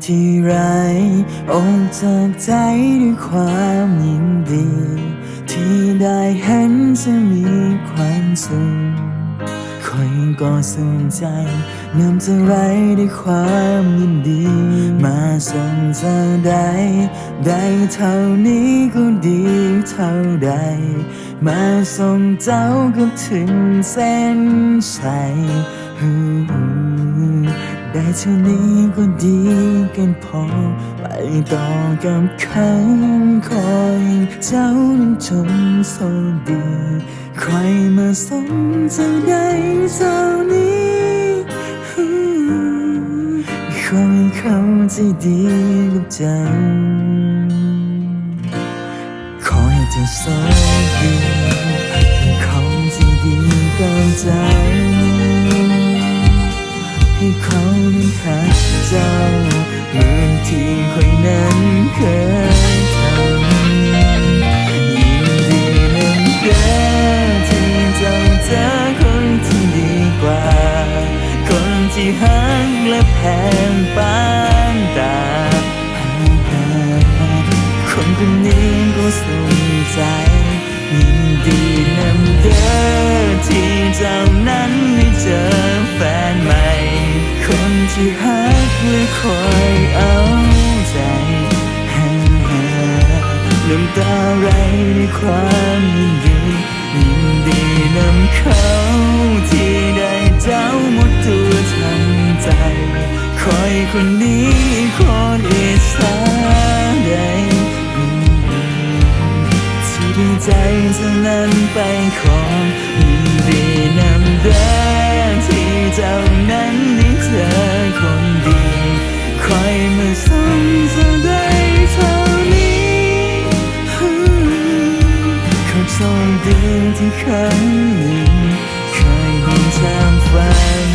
ที่ไรอกจากใจด้วยความยินดี ที่ได้เห็นจะมีความสุขคอยก็ส่งใจนำจะไรด้วยความยินดี มาส่งเจ้าได้เท่านี้ก็ดีเท่าใด มาส่งเจ้าก็ถึงเส้นชัยได้เท่านี้ก็ดีกันพอไปต่อกับเขาคอยเจ้านั้นจงโชคดีใครมาส่งเจ้าได้เท่านี้ขอให้เขาใจดีกับเจ้าขอให้เธอโชคดีให้เขาใจดีกับเจ้าให้เขานั้นหักเจ้าเหมือนที่คอยนั้นเคยทำยินดีนั้นเด้อที่เจ้าเจอคนที่ดีกว่าคนที่หักและแพงปานตาคนคนนี้ก็สนใจยินดีนั้นเด้อที่เจ้านั้นได้เจอแฟนใหม่คนที่หักและคอยเอาใจน้ำตาไหลในความยินดีนำเขาที่ได้เจ้าหมดตัวทั้งใจคอยคนนี้คนอิจฉาได้ที่ได้ใจเท่านั้นไปของยินดีนำเด้อที่เจ้านั้นได้เจอคนดีคอยมาส่งเจ้าได้เท่านี้ขอโชคดีที่ครั้งหนึ่งเคยเห็นทางฝัน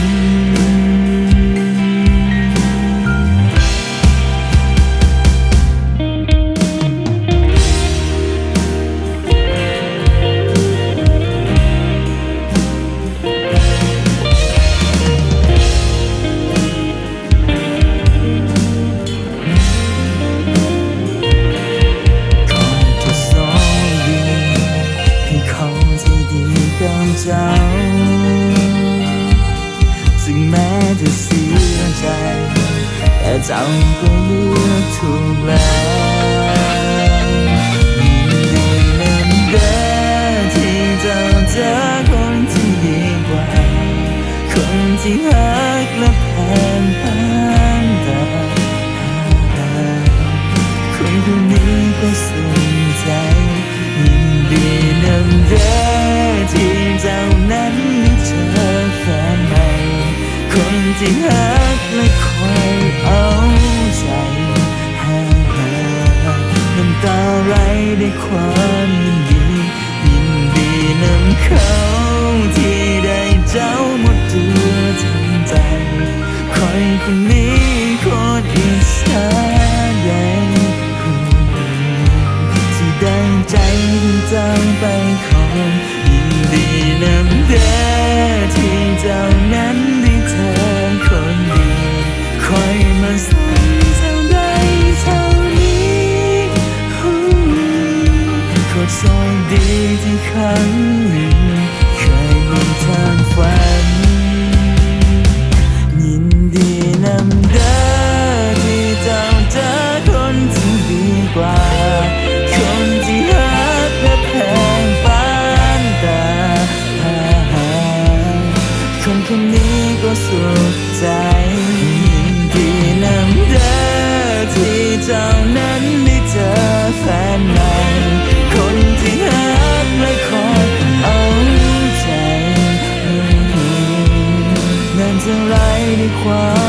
เจ้าซึ่งแม้จะเสียใจแต่เจ้าก็เลือกถูกแล้วยินดีนั้นเด้อที่เจ้าเจอคนที่ดีกว่าคนที่หักและแพงปานตาคนคนนี้ก็สนใจยินดีนั้นเด้อที่เจ้านั้นได้เจอแฟนใหม่คนที่หักและคอยเอาใจน้ำตาไหลด้วยความยินดีนำเขาที่ได้เจ้าหมดตัวทั้งใจคอยคนนี้คนอิจฉาใหญ่ที่ได้ใจเจ้าไปของดีนำเด้อที่เจ้านั้นได้เจอคนดีคอยมาส่งเจ้าได้เท่านี้ขอโชคดีที่ครั้งหนึ่งเคยเห็นทางฝันยินดีนำเด้อที่เจ้าเจอคนที่ดีกว่าคนที่หักและแพงปานตาคนคนนี้ก็สุขใจยินดีนำเด้อที่เจ้านั้นได้เจอแฟนใหม่คนที่หักและคอยเอาใจนั่นจะไรในความ